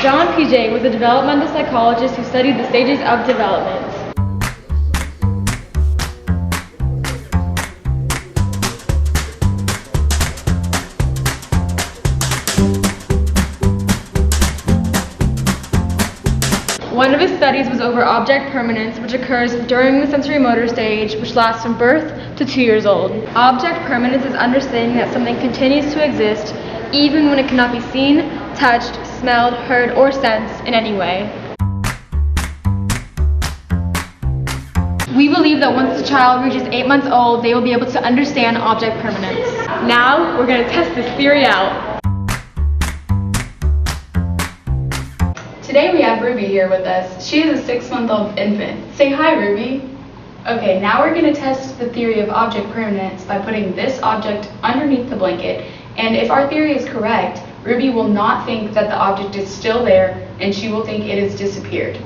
John Piaget was a developmental psychologist who studied the stages of development. One of his studies was over object permanence, which occurs during the sensory-motor stage, which lasts from birth to 2 years old. Object permanence is understanding that something continues to exist even when it cannot be seen, touched, smelled, heard, or sensed in any way. We believe that once the child reaches 8 months old, they will be able to understand object permanence. Now, we're going to test this theory out. Today we have Ruby here with us. She is a 6-month-old infant. Say hi, Ruby. Okay, now we're going to test the theory of object permanence by putting this object underneath the blanket, and if our theory is correct, Ruby will not think that the object is still there, and she will think it has disappeared.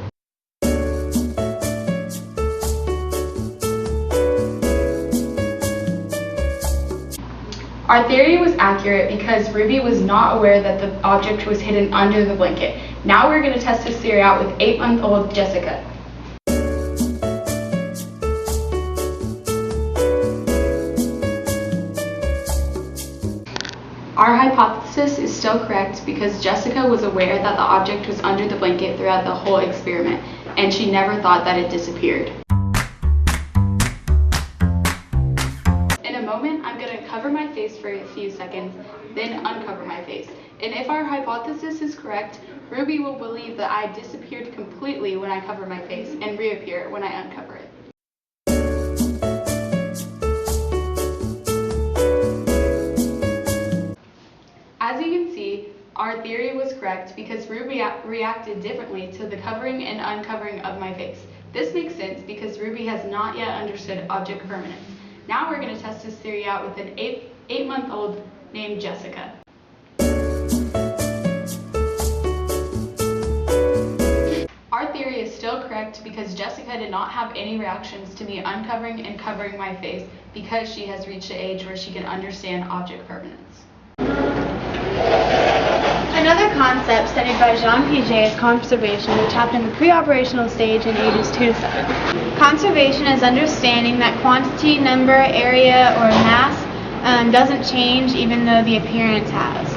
Our theory was accurate because Ruby was not aware that the object was hidden under the blanket. Now we're going to test this theory out with 8-month-old Jessica. Our hypothesis is still correct because Jessica was aware that the object was under the blanket throughout the whole experiment, and she never thought that it disappeared. In a moment, I'm going to cover my face for a few seconds, then uncover my face. And if our hypothesis is correct, Ruby will believe that I disappeared completely when I cover my face and reappear when I uncover it. As you can see, our theory was correct because Ruby reacted differently to the covering and uncovering of my face. This makes sense because Ruby has not yet understood object permanence. Now we're going to test this theory out with an 8-month-old named Jessica. Our theory is still correct because Jessica did not have any reactions to me uncovering and covering my face because she has reached the age where she can understand object permanence. Another concept studied by Jean Piaget is conservation, which happened in the pre-operational stage in ages 2 to 7. Conservation is understanding that quantity, number, area, or mass doesn't change even though the appearance has.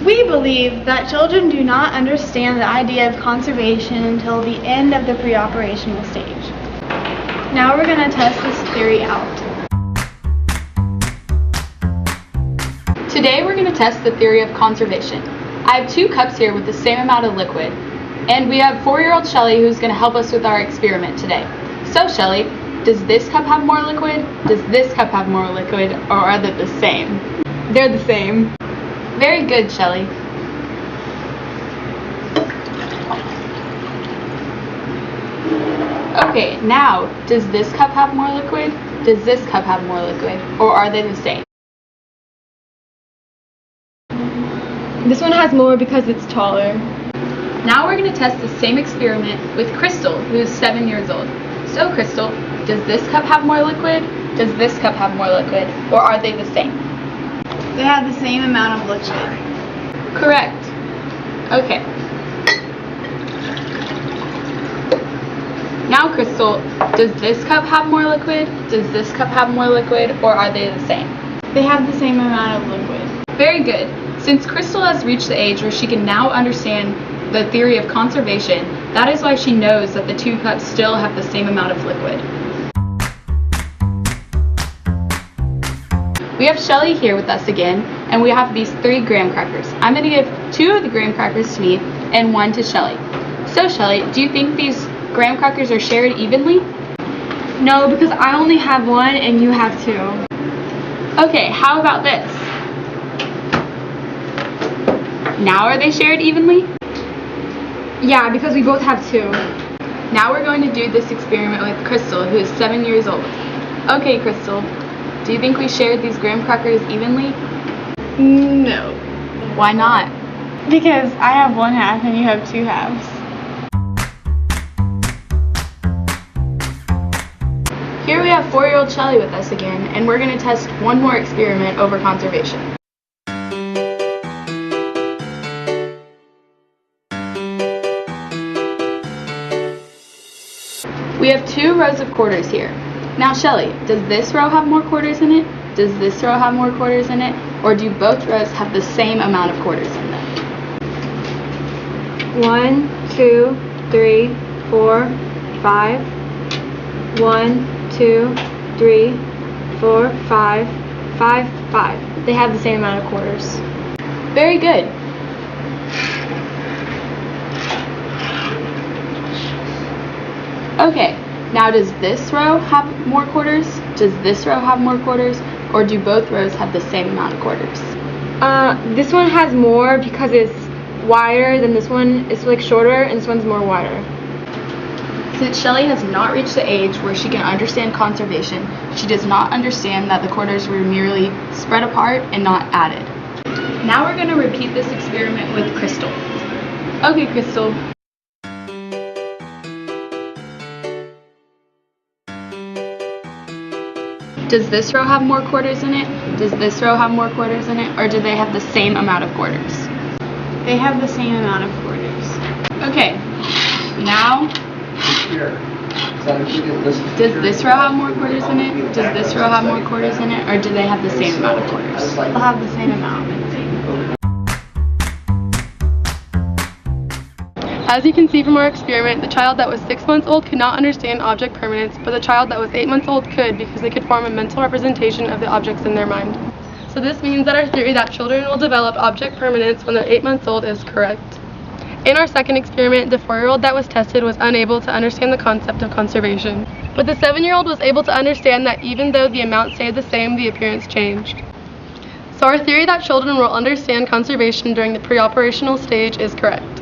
We believe that children do not understand the idea of conservation until the end of the pre-operational stage. Now we're going to test this theory out. Today we're going to test the theory of conservation. I have 2 cups here with the same amount of liquid, and we have 4-year-old Shelly who's going to help us with our experiment today. So Shelly, does this cup have more liquid? Does this cup have more liquid? Or are they the same? They're the same. Very good, Shelly. Okay, now, does this cup have more liquid? Does this cup have more liquid? Or are they the same? This one has more because it's taller. Now we're going to test the same experiment with Crystal, who is 7 years old. So Crystal, does this cup have more liquid? Does this cup have more liquid? Or are they the same? They have the same amount of liquid. Correct. Okay. Now Crystal, does this cup have more liquid? Does this cup have more liquid? Or are they the same? They have the same amount of liquid. Very good. Since Crystal has reached the age where she can now understand the theory of conservation, that is why she knows that the 2 cups still have the same amount of liquid. We have Shelly here with us again, and we have these 3 graham crackers. I'm going to give 2 of the graham crackers to me and 1 to Shelly. So Shelly, do you think these graham crackers are shared evenly? No, because I only have 1 and you have 2. Okay, how about this? Now are they shared evenly? Yeah, because we both have 2. Now we're going to do this experiment with Crystal, who is 7 years old. Okay, Crystal, do you think we shared these graham crackers evenly? No. Why not? Because I have 1 half and you have 2 halves. Here we have 4-year-old Shelly with us again, and we're going to test one more experiment over conservation. We have 2 rows of quarters here. Now, Shelly, does this row have more quarters in it? Does this row have more quarters in it? Or do both rows have the same amount of quarters in them? 1, 2, 3, 4, 5. 1, 2, 3, 4, 5, 5, 5. They have the same amount of quarters. Very good. Okay, now does this row have more quarters? Does this row have more quarters? Or do both rows have the same amount of quarters? This one has more because it's wider than this one. It's like shorter, and this one's more wider. Since Shelly has not reached the age where she can understand conservation, she does not understand that the quarters were merely spread apart and not added. Now we're going to repeat this experiment with Crystal. Okay, Crystal. Does this row have more quarters in it? Does this row have more quarters in it? Or do they have the same amount of quarters? They have the same amount of quarters. Okay, now, does this row have more quarters in it? Does this row have more quarters in it? Or do they have the same amount of quarters? They'll have the same amount. As you can see from our experiment, the child that was 6 months old could not understand object permanence, but the child that was 8 months old could, because they could form a mental representation of the objects in their mind. So this means that our theory that children will develop object permanence when they're 8 months old is correct. In our second experiment, the 4-year-old that was tested was unable to understand the concept of conservation, but the 7-year-old was able to understand that even though the amount stayed the same, the appearance changed. So our theory that children will understand conservation during the pre-operational stage is correct.